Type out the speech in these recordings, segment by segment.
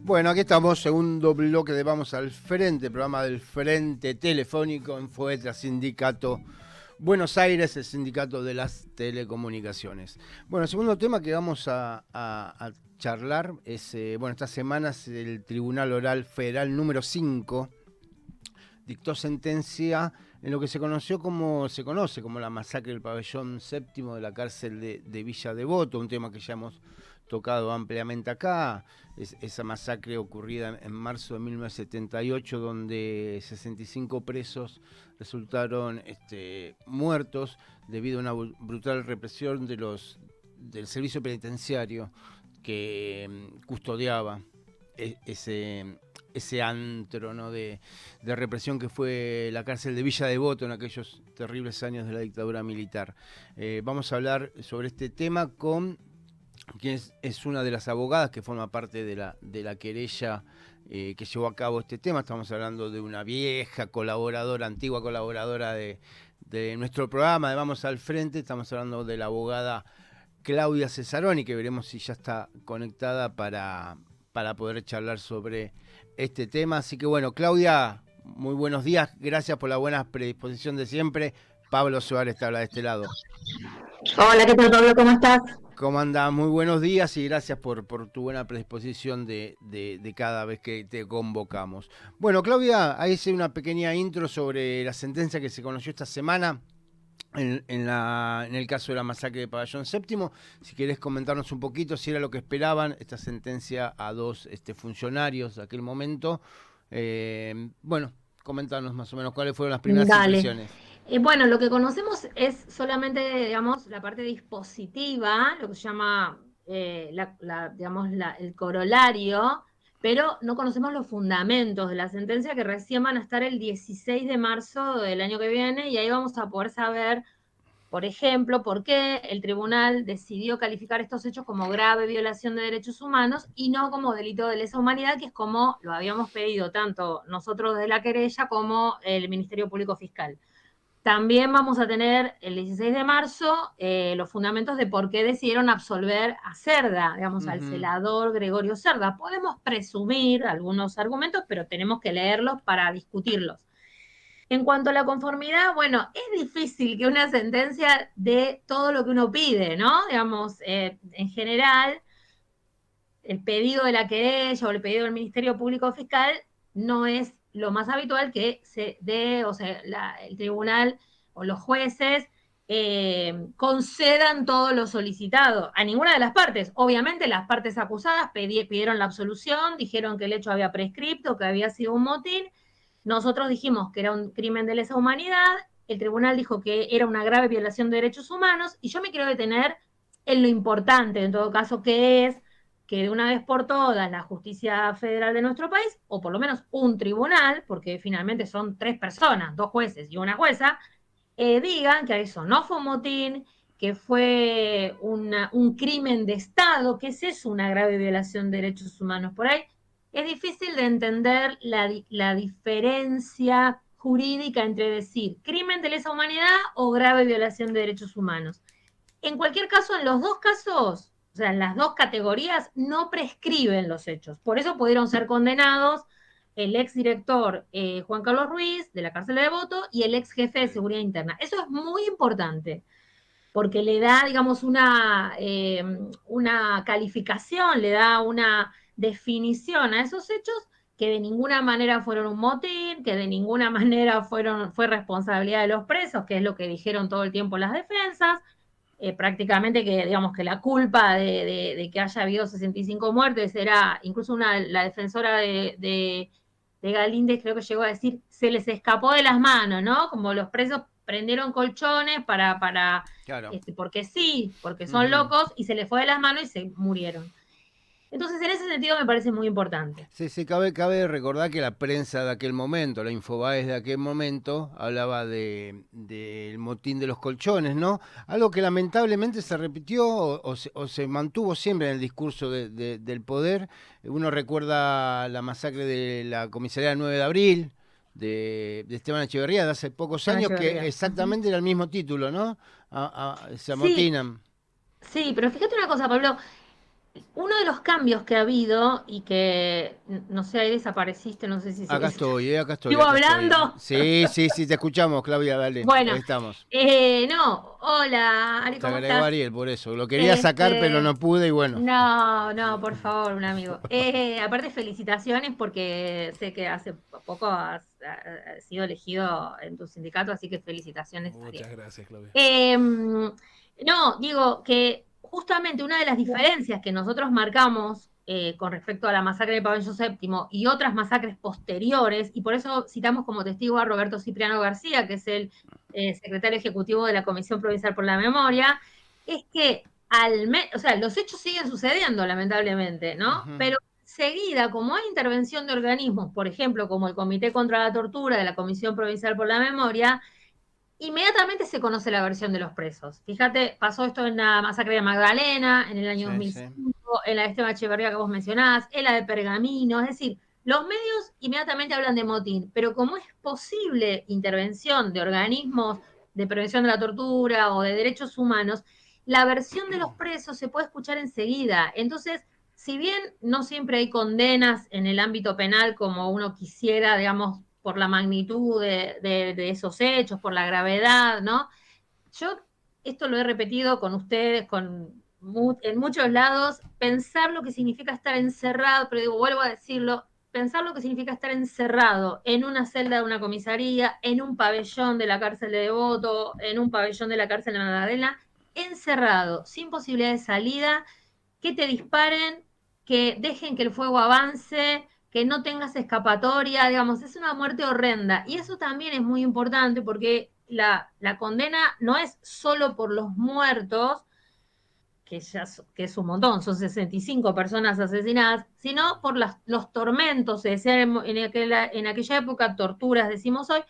Bueno, aquí estamos, segundo bloque de Vamos al Frente, programa del Frente Telefónico en FOETRA, Sindicato Buenos Aires, el Sindicato de las Telecomunicaciones. Bueno, el segundo tema que vamos a charlar es, esta semana el Tribunal Oral Federal número 5 dictó sentencia en lo que se conoce como la masacre del pabellón séptimo de la cárcel de Villa Devoto, un tema que ya hemos tocado ampliamente acá. Esa masacre ocurrida en marzo de 1978, donde 65 presos resultaron muertos debido a una brutal represión del servicio penitenciario que custodiaba ese antro, ¿no?, de represión que fue la cárcel de Villa Devoto en aquellos terribles años de la dictadura militar. Vamos a hablar sobre este tema con quien es una de las abogadas que forma parte de la querella que llevó a cabo este tema. Estamos hablando de una vieja colaboradora, antigua colaboradora de nuestro programa de Vamos al Frente. Estamos hablando de la abogada Claudia Cesaroni, que veremos si ya está conectada para poder charlar sobre este tema. Así que bueno, Claudia, muy buenos días, gracias por la buena predisposición de siempre. Pablo Suárez te habla de este lado. Hola, ¿qué tal, Pablo? ¿Cómo estás? ¿Cómo andás? Muy buenos días y gracias por tu buena predisposición de cada vez que te convocamos. Bueno, Claudia, ahí hice una pequeña intro sobre la sentencia que se conoció esta semana en el caso de la masacre de Pabellón Séptimo. Si querés comentarnos un poquito si era lo que esperaban, esta sentencia a dos funcionarios de aquel momento. Comentarnos más o menos cuáles fueron las primeras Dale. impresiones. Bueno, lo que conocemos es solamente, digamos, la parte dispositiva, lo que se llama, el corolario, pero no conocemos los fundamentos de la sentencia que recién van a estar el 16 de marzo del año que viene y ahí vamos a poder saber, por ejemplo, por qué el tribunal decidió calificar estos hechos como grave violación de derechos humanos y no como delito de lesa humanidad, que es como lo habíamos pedido tanto nosotros de la querella como el Ministerio Público Fiscal. También vamos a tener el 16 de marzo los fundamentos de por qué decidieron absolver a Cerda, digamos, al celador Gregorio Cerda. Podemos presumir algunos argumentos, pero tenemos que leerlos para discutirlos. En cuanto a la conformidad, bueno, es difícil que una sentencia dé todo lo que uno pide, ¿no? Digamos, en general, el pedido de la querella o el pedido del Ministerio Público Fiscal no es lo más habitual que se dé, o sea, el tribunal o los jueces concedan todo lo solicitado a ninguna de las partes. Obviamente las partes acusadas pidieron la absolución, dijeron que el hecho había prescripto, que había sido un motín. Nosotros dijimos que era un crimen de lesa humanidad, el tribunal dijo que era una grave violación de derechos humanos, y yo me quiero detener en lo importante, en todo caso, que es que de una vez por todas la justicia federal de nuestro país, o por lo menos un tribunal, porque finalmente son 3 personas, 2 jueces y una jueza, digan que eso no fue un motín, que fue un crimen de Estado, que es eso, una grave violación de derechos humanos. Por ahí es difícil de entender la diferencia jurídica entre decir crimen de lesa humanidad o grave violación de derechos humanos. En cualquier caso, en los dos casos, o sea, en las dos categorías, no prescriben los hechos. Por eso pudieron ser condenados el exdirector Juan Carlos Ruiz, de la cárcel de Devoto, y el ex jefe de seguridad interna. Eso es muy importante, porque le da, digamos, una calificación, le da una definición a esos hechos que de ninguna manera fueron un motín, que de ninguna manera fue responsabilidad de los presos, que es lo que dijeron todo el tiempo las defensas. Prácticamente que, digamos, que la culpa de que haya habido 65 muertes era, incluso la defensora de Galíndez creo que llegó a decir, se les escapó de las manos, ¿no? Como los presos prendieron colchones Claro. porque sí, porque son locos, y se les fue de las manos y se murieron. Entonces, en ese sentido me parece muy importante. Sí, cabe recordar que la prensa de aquel momento, la Infobaes de aquel momento, hablaba del motín de los colchones, ¿no? Algo que lamentablemente se repitió o se mantuvo siempre en el discurso del poder. Uno recuerda la masacre de la comisaría 9 de abril, de Esteban Echeverría, de hace pocos Esteban años, que Echeverría. exactamente era el mismo título, ¿no? Se Sí, amotinan. sí, pero fíjate una cosa, Pablo. Uno de los cambios que ha habido y que, no sé, ahí desapareciste, no sé si Acá seguís. estoy, acá estoy, ¿Sigo acá estoy. hablando? Sí, sí, sí, te escuchamos, Claudia, dale. Ahí Bueno, estamos. no, hola, Ari, Te ¿cómo agregó estás? Ariel por eso. Lo quería sacar, pero Este, no pude y bueno. no, no, por favor, un amigo. Aparte, felicitaciones porque sé que hace poco has sido elegido en tu sindicato, así que felicitaciones, Ariel. Muchas gracias, Claudia. No, digo que justamente una de las diferencias que nosotros marcamos con respecto a la masacre de Pabello Séptimo y otras masacres posteriores, y por eso citamos como testigo a Roberto Cipriano García, que es el secretario ejecutivo de la Comisión Provincial por la Memoria, es que o sea, los hechos siguen sucediendo, lamentablemente, ¿no? Ujú. Pero seguida, como hay intervención de organismos, por ejemplo, como el Comité contra la Tortura de la Comisión Provincial por la Memoria, inmediatamente se conoce la versión de los presos. Fíjate, pasó esto en la masacre de Magdalena, en el año Sí, sí. 2005, en la de Esteban Echeverría que vos mencionás, en la de Pergamino, es decir, los medios inmediatamente hablan de motín, pero como es posible intervención de organismos de prevención de la tortura o de derechos humanos, la versión de los presos se puede escuchar enseguida. Entonces, si bien no siempre hay condenas en el ámbito penal como uno quisiera, digamos, por la magnitud de esos hechos, por la gravedad, ¿no? Yo esto lo he repetido con ustedes, en muchos lados, pensar lo que significa estar encerrado, pero digo, vuelvo a decirlo, pensar lo que significa estar encerrado en una celda de una comisaría, en un pabellón de la cárcel de Devoto, en un pabellón de la cárcel de Magdalena, encerrado, sin posibilidad de salida, que te disparen, que dejen que el fuego avance, que no tengas escapatoria, digamos, es una muerte horrenda. Y eso también es muy importante porque la condena no es solo por los muertos, que es un montón, son 65 personas asesinadas, sino por los tormentos, se decían en aquella época, torturas, decimos hoy,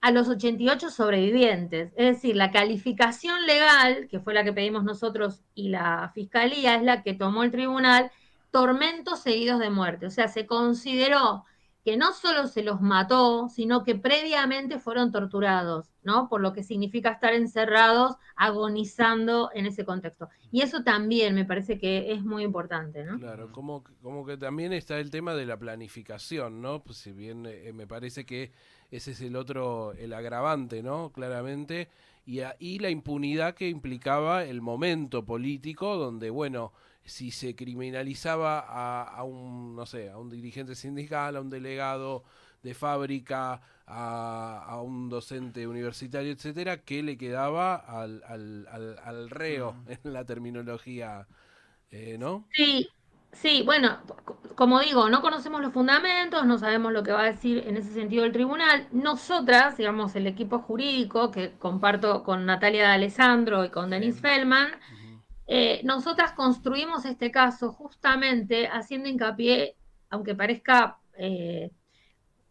a los 88 sobrevivientes. Es decir, la calificación legal, que fue la que pedimos nosotros y la fiscalía, es la que tomó el tribunal, tormentos seguidos de muerte. O sea, se consideró que no solo se los mató, sino que previamente fueron torturados, ¿no? Por lo que significa estar encerrados, agonizando en ese contexto. Y eso también me parece que es muy importante, ¿no? Claro, como que también está el tema de la planificación, ¿no? Pues si bien me parece que ese es el otro, el agravante, ¿no? Claramente, y la impunidad que implicaba el momento político, donde, bueno, si se criminalizaba a un, no sé, a un dirigente sindical, a un delegado de fábrica, a un docente universitario, etcétera, ¿qué le quedaba al reo en la terminología, ¿no? Sí, sí, bueno, como digo, no conocemos los fundamentos, no sabemos lo que va a decir en ese sentido el tribunal. Nosotras, digamos, el equipo jurídico que comparto con Natalia de Alessandro y con Sí. Denise Feldman, Ujú. nosotras construimos este caso justamente haciendo hincapié, aunque parezca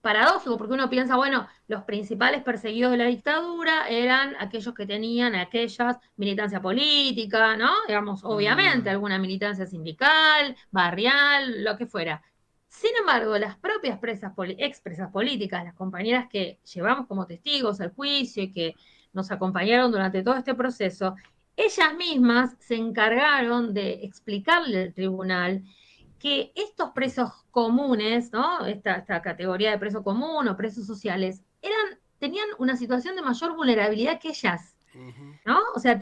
paradójico, porque uno piensa, bueno, los principales perseguidos de la dictadura eran aquellos que tenían aquellas militancia política, ¿no? Digamos, obviamente, Mm, alguna militancia sindical, barrial, lo que fuera. Sin embargo, las propias expresas políticas, las compañeras que llevamos como testigos al juicio y que nos acompañaron durante todo este proceso, ellas mismas se encargaron de explicarle al tribunal que estos presos comunes, ¿no? Esta categoría de preso común o presos sociales, tenían una situación de mayor vulnerabilidad que ellas, Ujú. ¿no? O sea,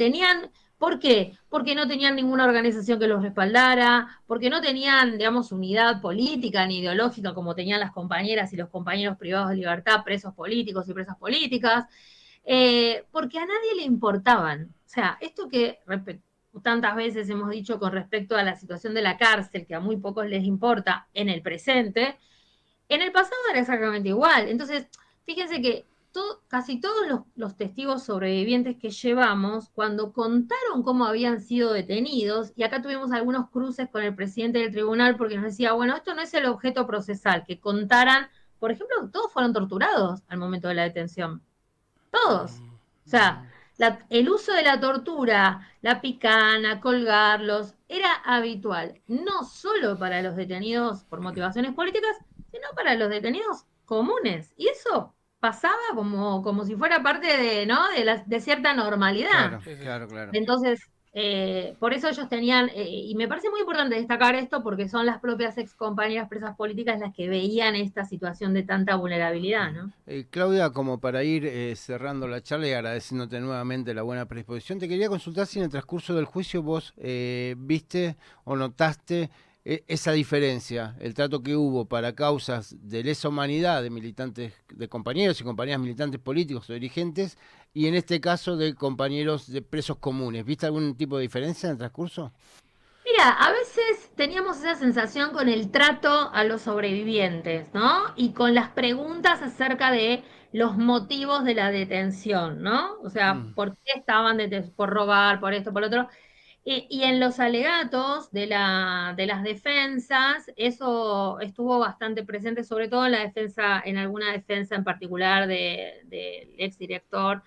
¿por qué? Porque no tenían ninguna organización que los respaldara, porque no tenían, digamos, unidad política ni ideológica como tenían las compañeras y los compañeros privados de libertad, presos políticos y presas políticas, porque a nadie le importaban. O sea, esto que tantas veces hemos dicho con respecto a la situación de la cárcel, que a muy pocos les importa en el presente, en el pasado era exactamente igual. Entonces, fíjense que casi todos los testigos sobrevivientes que llevamos, cuando contaron cómo habían sido detenidos, y acá tuvimos algunos cruces con el presidente del tribunal porque nos decía, bueno, esto no es el objeto procesal, que contaran, por ejemplo, todos fueron torturados al momento de la detención. Todos. O sea, el uso de la tortura, la picana, colgarlos, era habitual, no solo para los detenidos por motivaciones políticas, sino para los detenidos comunes. Y eso pasaba como si fuera parte de, ¿no? de cierta normalidad. claro, Sí, sí. claro, claro. Entonces, Por eso ellos tenían, y me parece muy importante destacar esto porque son las propias ex compañeras presas políticas las que veían esta situación de tanta vulnerabilidad, ¿no? Claudia, como para ir cerrando la charla y agradeciéndote nuevamente la buena predisposición, te quería consultar si en el transcurso del juicio vos viste o notaste esa diferencia, el trato que hubo para causas de lesa humanidad de militantes, de compañeros y compañeras militantes políticos o dirigentes, y en este caso de compañeros de presos comunes. ¿Viste algún tipo de diferencia en el transcurso? Mira, a veces teníamos esa sensación con el trato a los sobrevivientes, ¿no? Y con las preguntas acerca de los motivos de la detención, ¿no? O sea, Mm. ¿por qué estaban por robar, por esto, por lo otro? Y en los alegatos de las defensas, eso estuvo bastante presente, sobre todo en la defensa, en alguna defensa en particular del exdirector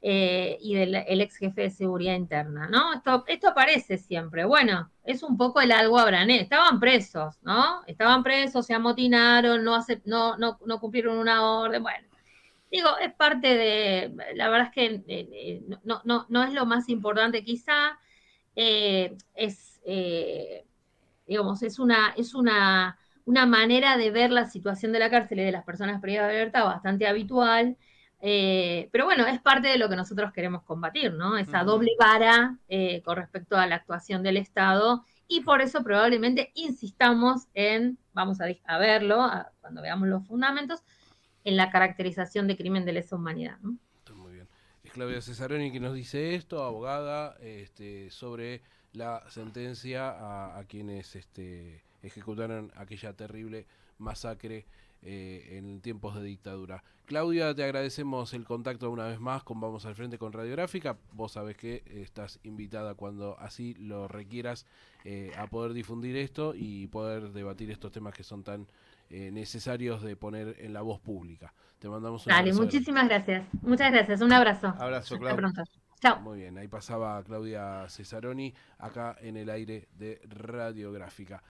y del el ex jefe de seguridad interna, ¿no? Esto aparece siempre. Bueno, es un poco el algo abrané. Estaban presos, ¿no? Estaban presos, se amotinaron, no cumplieron una orden. Bueno, digo, es parte de, la verdad es que no es lo más importante quizá, es, digamos, una manera de ver la situación de la cárcel y de las personas privadas de libertad bastante habitual, pero bueno, es parte de lo que nosotros queremos combatir, ¿no? Esa Ujú. doble vara con respecto a la actuación del Estado y por eso probablemente insistamos en, vamos a verlo, cuando veamos los fundamentos, en la caracterización de crimen de lesa humanidad, ¿no? Está muy bien. Es Claudia Cesaroni que nos dice esto, abogada, sobre la sentencia a quienes ejecutaron aquella terrible masacre en tiempos de dictadura. Claudia, te agradecemos el contacto una vez más con Vamos al Frente con Radiográfica. Vos sabés que estás invitada cuando así lo requieras a poder difundir esto y poder debatir estos temas que son tan necesarios de poner en la voz pública. Te mandamos un Dale, abrazo grande. muchísimas gracias. Muchas gracias. Un abrazo. Abrazo, Hasta Clau. pronto. Chao. Muy bien, ahí pasaba Claudia Cesaroni acá en el aire de Radiográfica.